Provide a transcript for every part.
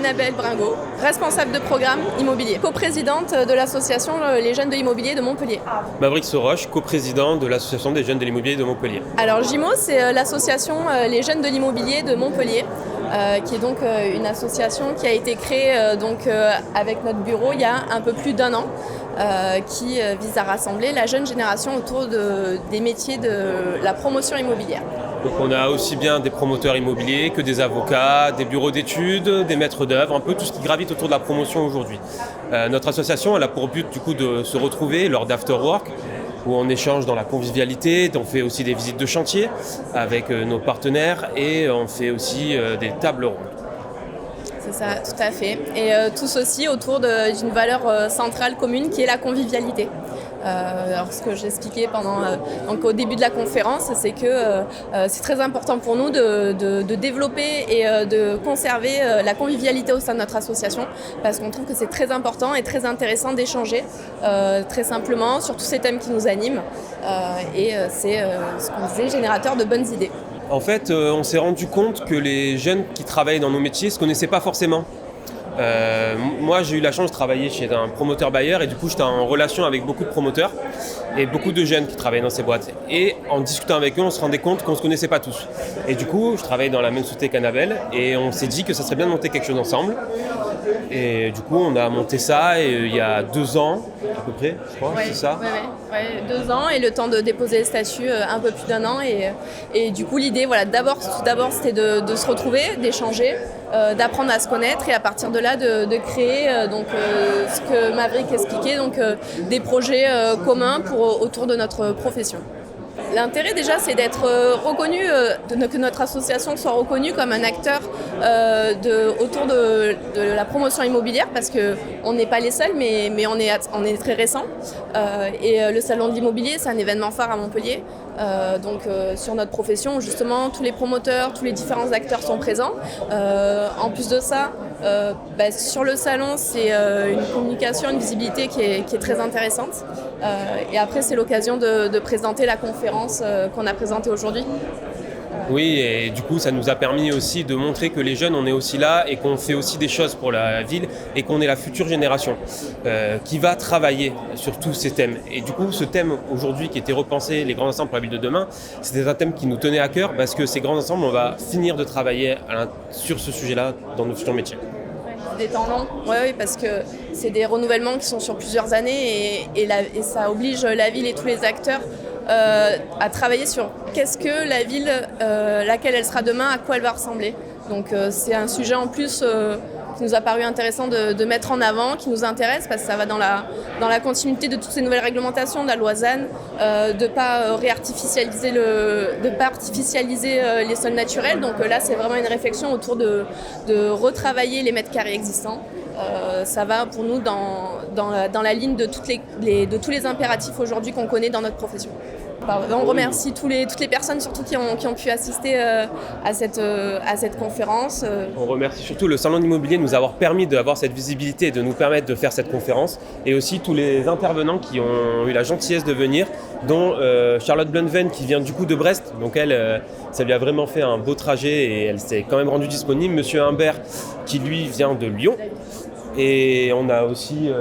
Annabelle Bringot, responsable de programme immobilier, coprésidente de l'association Les Jeunes de l'Immobilier de Montpellier. Maverick Soroche, coprésident de l'association des Jeunes de l'Immobilier de Montpellier. Alors JIMO, c'est l'association Les Jeunes de l'Immobilier de Montpellier, qui est donc une association qui a été créée avec notre bureau il y a un peu plus d'1 an, qui vise à rassembler la jeune génération autour des métiers de la promotion immobilière. Donc on a aussi bien des promoteurs immobiliers que des avocats, des bureaux d'études, des maîtres d'œuvre, un peu tout ce qui gravite autour de la promotion aujourd'hui. Notre association elle a pour but du coup de se retrouver lors d'afterwork, où on échange dans la convivialité, on fait aussi des visites de chantier avec nos partenaires et on fait aussi des tables rondes. C'est ça, tout à fait. Et tous aussi autour d'une valeur centrale commune qui est la convivialité. Alors ce que j'expliquais au début de la conférence, c'est que c'est très important pour nous de développer et de conserver la convivialité au sein de notre association, parce qu'on trouve que c'est très important et très intéressant d'échanger très simplement sur tous ces thèmes qui nous animent, et c'est ce qu'on disait, générateur de bonnes idées. En fait, on s'est rendu compte que les jeunes qui travaillent dans nos métiers ne se connaissaient pas forcément. Moi, j'ai eu la chance de travailler chez un promoteur bailleur et du coup, j'étais en relation avec beaucoup de promoteurs et beaucoup de jeunes qui travaillaient dans ces boîtes. Et en discutant avec eux, on se rendait compte qu'on ne se connaissait pas tous. Et du coup, je travaillais dans la même société qu'Annabelle et on s'est dit que ça serait bien de monter quelque chose ensemble. Et du coup, on a monté ça il y a 2 ans, à peu près, je crois, c'est ça ? Ouais, 2 ans et le temps de déposer les statuts un peu plus d'1 an. Et du coup, l'idée, d'abord c'était de se retrouver, d'échanger, d'apprendre à se connaître et à partir de là, de créer ce que Maverick expliquait, des projets communs autour de notre profession. L'intérêt déjà, c'est d'être reconnu, que notre association soit reconnue comme un acteur autour de la promotion immobilière, parce qu'on n'est pas les seuls, mais on est très récent. Et le salon de l'immobilier, c'est un événement phare à Montpellier. Sur notre profession, justement, tous les promoteurs, tous les différents acteurs sont présents. En plus de ça, sur le salon, c'est une communication, une visibilité qui est très intéressante. Et après, c'est l'occasion de présenter la conférence qu'on a présentée aujourd'hui. Oui, et du coup, ça nous a permis aussi de montrer que les jeunes, on est aussi là et qu'on fait aussi des choses pour la ville et qu'on est la future génération qui va travailler sur tous ces thèmes. Et du coup, ce thème aujourd'hui qui était repensé, les grands ensembles pour la ville de demain, c'était un thème qui nous tenait à cœur parce que ces grands ensembles, on va finir de travailler sur ce sujet-là dans nos futurs métiers. Des temps longs, oui, parce que c'est des renouvellements qui sont sur plusieurs années et ça oblige la ville et tous les acteurs à travailler sur qu'est-ce que la ville, laquelle elle sera demain, à quoi elle va ressembler. Donc c'est un sujet en plus qui nous a paru intéressant de mettre en avant, qui nous intéresse parce que ça va dans la continuité de toutes ces nouvelles réglementations de la loi ZAN, de pas artificialiser les sols naturels. Donc là, c'est vraiment une réflexion autour de retravailler les mètres carrés existants. Ça va pour nous dans la ligne de tous les impératifs aujourd'hui qu'on connaît dans notre profession. On remercie toutes les personnes surtout qui ont pu assister à cette conférence. On remercie surtout le salon d'immobilier de nous avoir permis d'avoir cette visibilité et de nous permettre de faire cette conférence, et aussi tous les intervenants qui ont eu la gentillesse de venir, dont Charlotte Blunven qui vient du coup de Brest, donc elle, ça lui a vraiment fait un beau trajet et elle s'est quand même rendue disponible. Monsieur Humbert qui lui vient de Lyon. Et on a aussi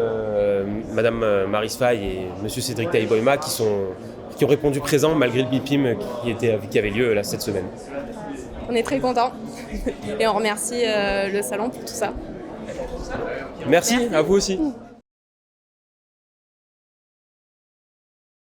Madame Maryse Faye et Monsieur Cédric Taïboïma qui ont répondu présent malgré le BIPIM qui avait lieu là cette semaine. On est très contents et on remercie le salon pour tout ça. Merci. À vous aussi.